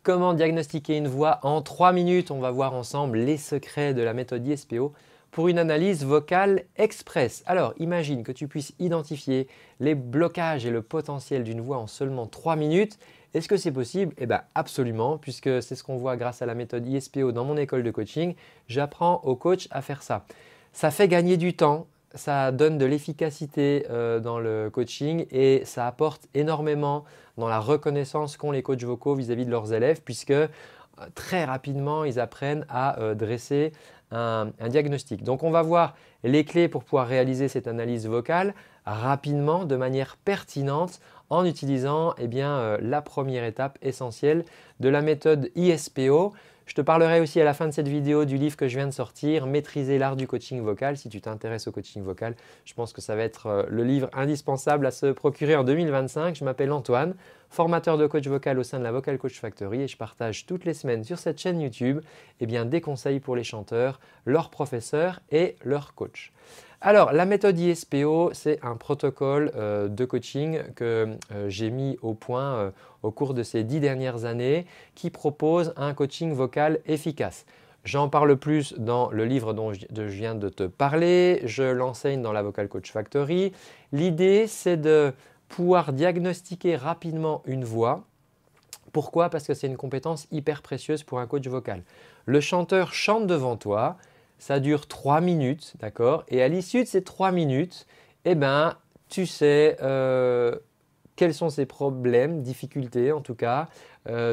Comment diagnostiquer une voix en 3 minutes? On va voir ensemble les secrets de la méthode ISPO pour une analyse vocale express. Alors, imagine que tu puisses identifier les blocages et le potentiel d'une voix en seulement 3 minutes. Est-ce que c'est possible? Eh bien, absolument, puisque c'est ce qu'on voit grâce à la méthode ISPO dans mon école de coaching. J'apprends aux coachs à faire ça. Ça fait gagner du temps. Ça donne de l'efficacité dans le coaching et ça apporte énormément dans la reconnaissance qu'ont les coachs vocaux vis-à-vis de leurs élèves puisque très rapidement, ils apprennent à dresser un diagnostic. Donc, on va voir les clés pour pouvoir réaliser cette analyse vocale rapidement, de manière pertinente en utilisant la première étape essentielle de la méthode ISPO. Je te parlerai aussi à la fin de cette vidéo du livre que je viens de sortir, Maîtriser l'art du coaching vocal. Si tu t'intéresses au coaching vocal, je pense que ça va être le livre indispensable à se procurer en 2025. Je m'appelle Antoine, formateur de coach vocal au sein de la Vocal Coach Factory et je partage toutes les semaines sur cette chaîne YouTube des conseils pour les chanteurs, leurs professeurs et leurs coachs. Alors, la méthode ISPO, c'est un protocole de coaching que j'ai mis au point au cours de ces 10 dernières années qui propose un coaching vocal efficace. J'en parle plus dans le livre dont je viens de te parler, je l'enseigne dans la Vocal Coach Factory. L'idée, c'est de pouvoir diagnostiquer rapidement une voix. Pourquoi? Parce que c'est une compétence hyper précieuse pour un coach vocal. Le chanteur chante devant toi. Ça dure 3 minutes, d'accord? Et à l'issue de ces 3 minutes, tu sais quels sont ses problèmes, difficultés en tout cas,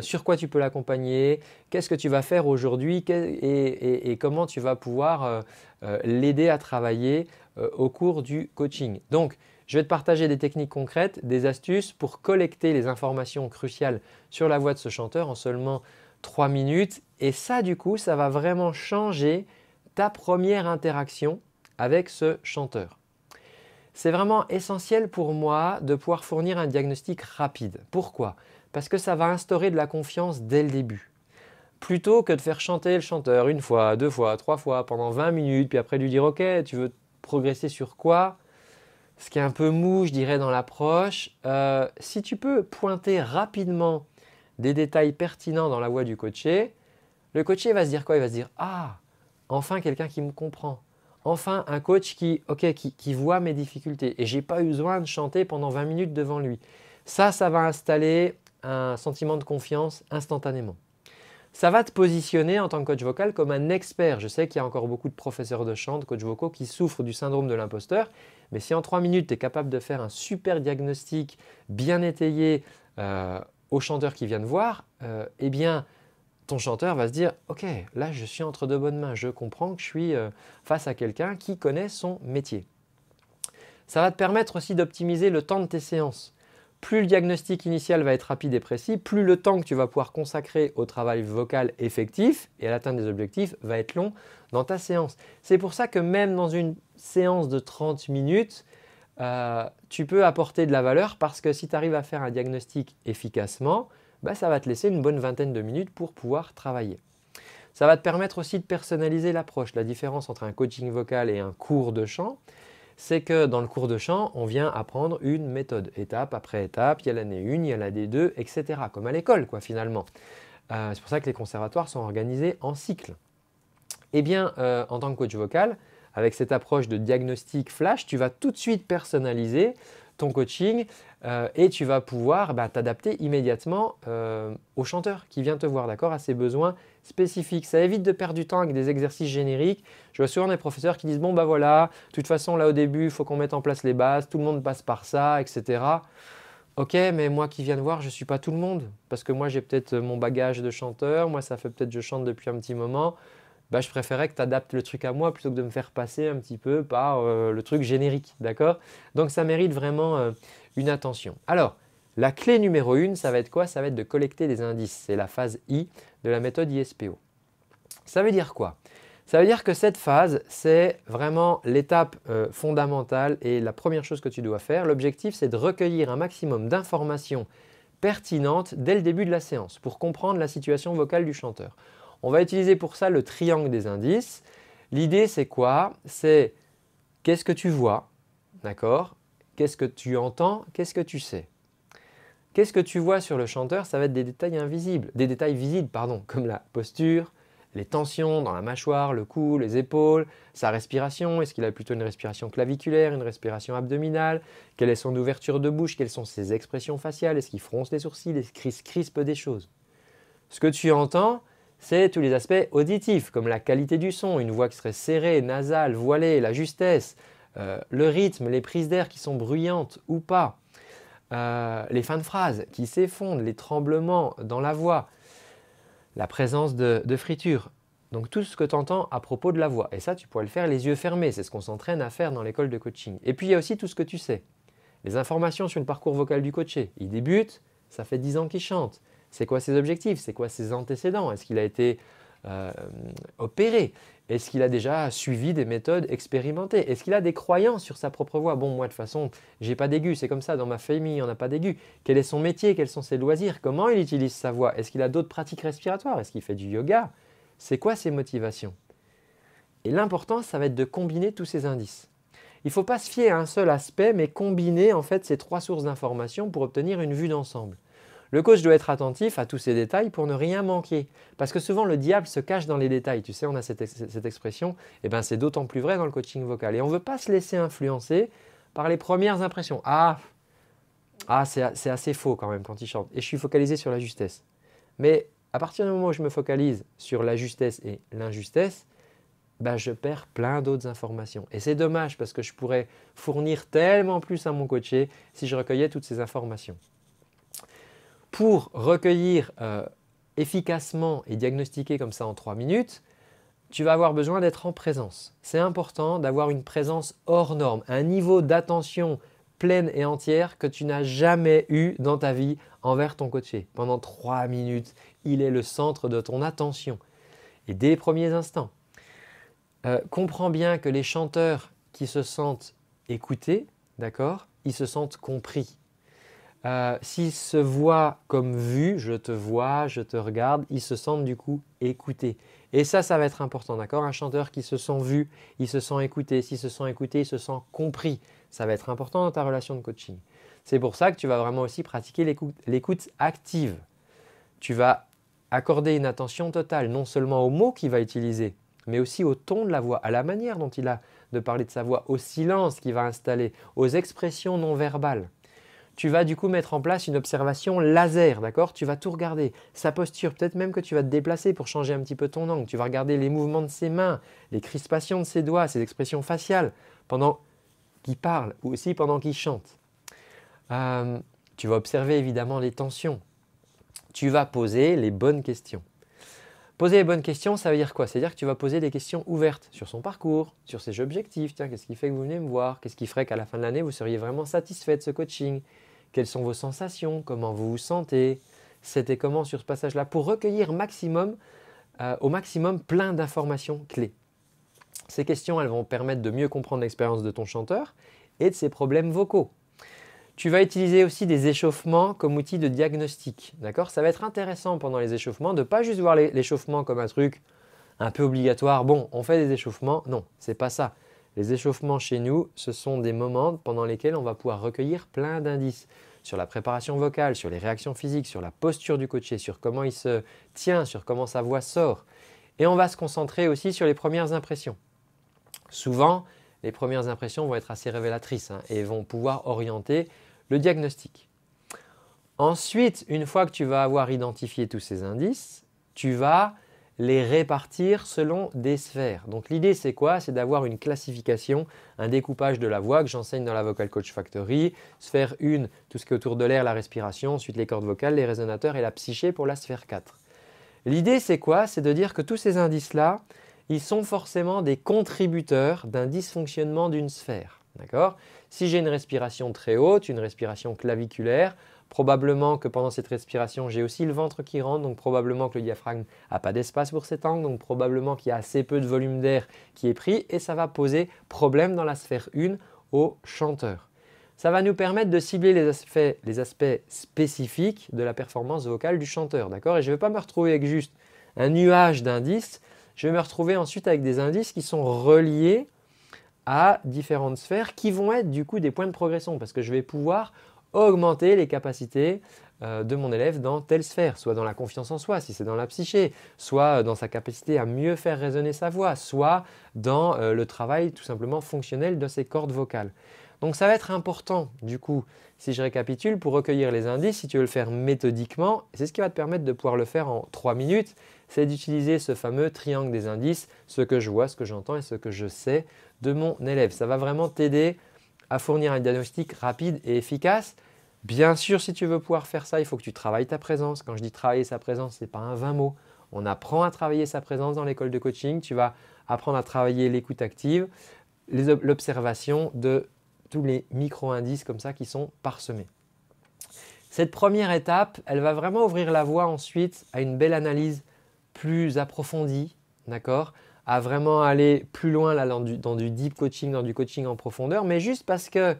sur quoi tu peux l'accompagner, qu'est-ce que tu vas faire aujourd'hui et comment tu vas pouvoir l'aider à travailler au cours du coaching. Donc, je vais te partager des techniques concrètes, des astuces pour collecter les informations cruciales sur la voix de ce chanteur en seulement 3 minutes. Et ça, du coup, ça va vraiment changer ta première interaction avec ce chanteur. C'est vraiment essentiel pour moi de pouvoir fournir un diagnostic rapide. Pourquoi? Parce que ça va instaurer de la confiance dès le début. Plutôt que de faire chanter le chanteur une fois, 2 fois, 3 fois pendant 20 minutes, puis après lui dire « Ok, tu veux progresser sur quoi ?» Ce qui est un peu mou, je dirais, dans l'approche. Si tu peux pointer rapidement des détails pertinents dans la voix du coaché, le coaché va se dire quoi? Il va se dire « Ah, enfin quelqu'un qui me comprend. Enfin un coach qui voit mes difficultés et je n'ai pas eu besoin de chanter pendant 20 minutes devant lui. » Ça va installer un sentiment de confiance instantanément. Ça va te positionner en tant que coach vocal comme un expert. Je sais qu'il y a encore beaucoup de professeurs de chant, de coachs vocaux qui souffrent du syndrome de l'imposteur. Mais si en 3 minutes, tu es capable de faire un super diagnostic bien étayé au chanteur qui vient de voir, ton chanteur va se dire « Ok, là je suis entre de bonnes mains, je comprends que je suis face à quelqu'un qui connaît son métier. » Ça va te permettre aussi d'optimiser le temps de tes séances. Plus le diagnostic initial va être rapide et précis, plus le temps que tu vas pouvoir consacrer au travail vocal effectif et à l'atteinte des objectifs va être long dans ta séance. C'est pour ça que même dans une séance de 30 minutes, tu peux apporter de la valeur parce que si tu arrives à faire un diagnostic efficacement, ça va te laisser une bonne vingtaine de minutes pour pouvoir travailler. Ça va te permettre aussi de personnaliser l'approche. La différence entre un coaching vocal et un cours de chant, c'est que dans le cours de chant, on vient apprendre une méthode, étape après étape. Il y a l'année 1, il y a l'année 2, etc. Comme à l'école finalement. C'est pour ça que les conservatoires sont organisés en cycle. En tant que coach vocal, avec cette approche de diagnostic flash, tu vas tout de suite personnaliser ton coaching et tu vas pouvoir t'adapter immédiatement au chanteur qui vient te voir, d'accord, à ses besoins spécifiques. Ça évite de perdre du temps avec des exercices génériques. Je vois souvent des professeurs qui disent « Bon, voilà, de toute façon, là au début, il faut qu'on mette en place les bases, tout le monde passe par ça, etc. » Ok, mais moi qui viens de voir, je ne suis pas tout le monde parce que moi, j'ai peut-être mon bagage de chanteur. Moi, ça fait peut-être que je chante depuis un petit moment. Je préférais que tu adaptes le truc à moi plutôt que de me faire passer un petit peu par le truc générique, d'accord? Donc, ça mérite vraiment une attention. Alors, la clé numéro 1, ça va être quoi? Ça va être de collecter des indices. C'est la phase I de la méthode ISPO. Ça veut dire quoi? Ça veut dire que cette phase, c'est vraiment l'étape fondamentale et la première chose que tu dois faire. L'objectif, c'est de recueillir un maximum d'informations pertinentes dès le début de la séance pour comprendre la situation vocale du chanteur. On va utiliser pour ça le triangle des indices. L'idée, c'est quoi? C'est qu'est-ce que tu vois, d'accord? Qu'est-ce que tu entends? Qu'est-ce que tu sais? Qu'est-ce que tu vois sur le chanteur? Ça va être des détails invisibles, des détails visibles, pardon, comme la posture, les tensions dans la mâchoire, le cou, les épaules, sa respiration. Est-ce qu'il a plutôt une respiration claviculaire, une respiration abdominale? Quelle est son ouverture de bouche? Quelles sont ses expressions faciales? Est-ce qu'il fronce les sourcils? Est-ce qu'il crispe des choses? Ce que tu entends, c'est tous les aspects auditifs, comme la qualité du son, une voix qui serait serrée, nasale, voilée, la justesse, le rythme, les prises d'air qui sont bruyantes ou pas, les fins de phrases qui s'effondrent, les tremblements dans la voix, la présence de friture. Donc tout ce que tu entends à propos de la voix. Et ça, tu pourrais le faire les yeux fermés. C'est ce qu'on s'entraîne à faire dans l'école de coaching. Et puis, il y a aussi tout ce que tu sais. Les informations sur le parcours vocal du coaché. Il débute, ça fait 10 ans qu'il chante. C'est quoi ses objectifs? C'est quoi ses antécédents? Est-ce qu'il a été opéré? Est-ce qu'il a déjà suivi des méthodes expérimentées? Est-ce qu'il a des croyances sur sa propre voix? Bon, moi de toute façon, j'ai pas d'aigu, c'est comme ça, dans ma famille, on n'a pas d'aigu. Quel est son métier? Quels sont ses loisirs? Comment il utilise sa voix? Est-ce qu'il a d'autres pratiques respiratoires? Est-ce qu'il fait du yoga? C'est quoi ses motivations? Et l'important, ça va être de combiner tous ces indices. Il ne faut pas se fier à un seul aspect, mais combiner en fait ces 3 sources d'informations pour obtenir une vue d'ensemble. Le coach doit être attentif à tous ces détails pour ne rien manquer. Parce que souvent, le diable se cache dans les détails. Tu sais, on a cette expression, et ben, c'est d'autant plus vrai dans le coaching vocal. Et on ne veut pas se laisser influencer par les premières impressions. C'est assez faux quand même quand il chante. Et je suis focalisé sur la justesse. Mais à partir du moment où je me focalise sur la justesse et l'injustesse, ben, je perds plein d'autres informations. Et c'est dommage parce que je pourrais fournir tellement plus à mon coaché si je recueillais toutes ces informations. Pour recueillir efficacement et diagnostiquer comme ça en 3 minutes, tu vas avoir besoin d'être en présence. C'est important d'avoir une présence hors norme, un niveau d'attention pleine et entière que tu n'as jamais eu dans ta vie envers ton coaché. Pendant 3 minutes, il est le centre de ton attention. Et dès les premiers instants, comprends bien que les chanteurs qui se sentent écoutés, d'accord, ils se sentent compris. S'ils se voient comme vus, je te vois, je te regarde, ils se sentent du coup écoutés. Et ça va être important, d'accord? Un chanteur qui se sent vu, il se sent écouté. S'il se sent écouté, il se sent compris. Ça va être important dans ta relation de coaching. C'est pour ça que tu vas vraiment aussi pratiquer l'écoute active. Tu vas accorder une attention totale, non seulement aux mots qu'il va utiliser, mais aussi au ton de la voix, à la manière dont il a de parler de sa voix, au silence qu'il va installer, aux expressions non verbales. Tu vas du coup mettre en place une observation laser, d'accord? Tu vas tout regarder, sa posture, peut-être même que tu vas te déplacer pour changer un petit peu ton angle. Tu vas regarder les mouvements de ses mains, les crispations de ses doigts, ses expressions faciales pendant qu'il parle ou aussi pendant qu'il chante. Tu vas observer évidemment les tensions. Tu vas poser les bonnes questions. Poser les bonnes questions, ça veut dire quoi? C'est-à-dire que tu vas poser des questions ouvertes sur son parcours, sur ses objectifs. Tiens, qu'est-ce qui fait que vous venez me voir? Qu'est-ce qui ferait qu'à la fin de l'année, vous seriez vraiment satisfait de ce coaching? Quelles sont vos sensations? Comment vous vous sentez? C'était comment sur ce passage-là? Pour recueillir au maximum plein d'informations clés. Ces questions, elles vont permettre de mieux comprendre l'expérience de ton chanteur et de ses problèmes vocaux. Tu vas utiliser aussi des échauffements comme outil de diagnostic. Ça va être intéressant pendant les échauffements de ne pas juste voir l'échauffement comme un truc un peu obligatoire. Bon, on fait des échauffements. Non, ce n'est pas ça. Les échauffements chez nous, ce sont des moments pendant lesquels on va pouvoir recueillir plein d'indices sur la préparation vocale, sur les réactions physiques, sur la posture du coaché, sur comment il se tient, sur comment sa voix sort. Et on va se concentrer aussi sur les premières impressions. Souvent, les premières impressions vont être assez révélatrices et vont pouvoir orienter le diagnostic. Ensuite, une fois que tu vas avoir identifié tous ces indices, tu vas les répartir selon des sphères. Donc l'idée c'est quoi? C'est d'avoir une classification, un découpage de la voix que j'enseigne dans la Vocal Coach Factory. Sphère 1, tout ce qui est autour de l'air, la respiration, ensuite les cordes vocales, les résonateurs et la psyché pour la sphère 4. L'idée c'est quoi? C'est de dire que tous ces indices-là, ils sont forcément des contributeurs d'un dysfonctionnement d'une sphère. D'accord? Si j'ai une respiration très haute, une respiration claviculaire, probablement que pendant cette respiration, j'ai aussi le ventre qui rentre, donc probablement que le diaphragme n'a pas d'espace pour cet angle, donc probablement qu'il y a assez peu de volume d'air qui est pris et ça va poser problème dans la sphère 1 au chanteur. Ça va nous permettre de cibler les aspects spécifiques de la performance vocale du chanteur. D'accord? Et je ne vais pas me retrouver avec juste un nuage d'indices, je vais me retrouver ensuite avec des indices qui sont reliés à différentes sphères qui vont être du coup des points de progression parce que je vais pouvoir augmenter les capacités de mon élève dans telle sphère, soit dans la confiance en soi, si c'est dans la psyché, soit dans sa capacité à mieux faire résonner sa voix, soit dans le travail tout simplement fonctionnel de ses cordes vocales. Donc ça va être important du coup, si je récapitule, pour recueillir les indices, si tu veux le faire méthodiquement, c'est ce qui va te permettre de pouvoir le faire en 3 minutes, c'est d'utiliser ce fameux triangle des indices, ce que je vois, ce que j'entends et ce que je sais de mon élève. Ça va vraiment t'aider à fournir un diagnostic rapide et efficace. Bien sûr, si tu veux pouvoir faire ça, il faut que tu travailles ta présence. Quand je dis travailler sa présence, ce n'est pas un vain mot. On apprend à travailler sa présence dans l'école de coaching. Tu vas apprendre à travailler l'écoute active, l'observation de tous les micro-indices comme ça qui sont parsemés. Cette première étape, elle va vraiment ouvrir la voie ensuite à une belle analyse plus approfondie, d'accord, à vraiment aller plus loin là, dans du deep coaching, dans du coaching en profondeur, mais juste parce que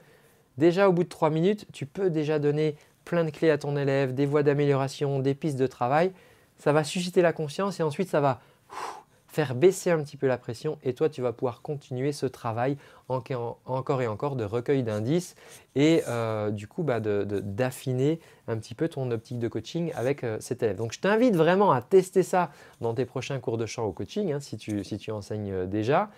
déjà au bout de 3 minutes, tu peux déjà donner plein de clés à ton élève, des voies d'amélioration, des pistes de travail. Ça va susciter la conscience et ensuite ça va faire baisser un petit peu la pression et toi tu vas pouvoir continuer ce travail encore et encore de recueil d'indices et du coup d'affiner un petit peu ton optique de coaching avec cet élève. Donc je t'invite vraiment à tester ça dans tes prochains cours de chant au coaching si tu enseignes déjà.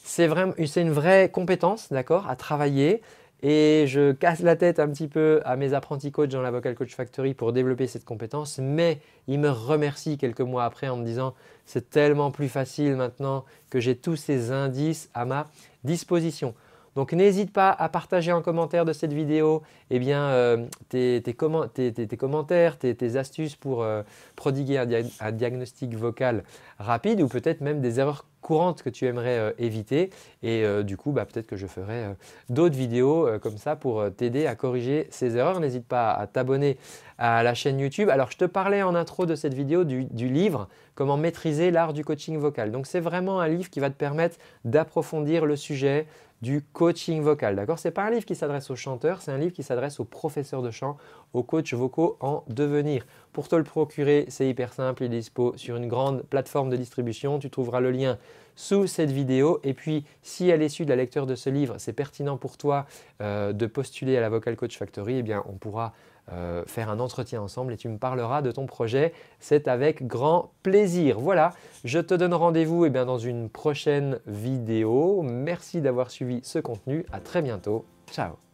C'est une vraie compétence, d'accord, à travailler. Et je casse la tête un petit peu à mes apprentis coachs dans la Vocal Coach Factory pour développer cette compétence, mais ils me remercient quelques mois après en me disant « c'est tellement plus facile maintenant que j'ai tous ces indices à ma disposition ». Donc n'hésite pas à partager en commentaire de cette vidéo tes commentaires, tes astuces pour prodiguer un diagnostic vocal rapide ou peut-être même des erreurs courantes que tu aimerais éviter et du coup peut-être que je ferai d'autres vidéos comme ça pour t'aider à corriger ces erreurs. N'hésite pas à t'abonner à la chaîne YouTube. Alors je te parlais en intro de cette vidéo du livre « Comment maîtriser l'art du coaching vocal ». Donc c'est vraiment un livre qui va te permettre d'approfondir le sujet du coaching vocal. D'accord ? Ce n'est pas un livre qui s'adresse aux chanteurs, c'est un livre qui s'adresse aux professeurs de chant, aux coachs vocaux en devenir. Pour te le procurer, c'est hyper simple, il est dispo sur une grande plateforme de distribution. Tu trouveras le lien sous cette vidéo et puis si à l'issue de la lecture de ce livre, c'est pertinent pour toi de postuler à la Vocal Coach Factory, eh bien on pourra faire un entretien ensemble et tu me parleras de ton projet. C'est avec grand plaisir. Voilà, je te donne rendez-vous dans une prochaine vidéo. Merci d'avoir suivi ce contenu. À très bientôt. Ciao.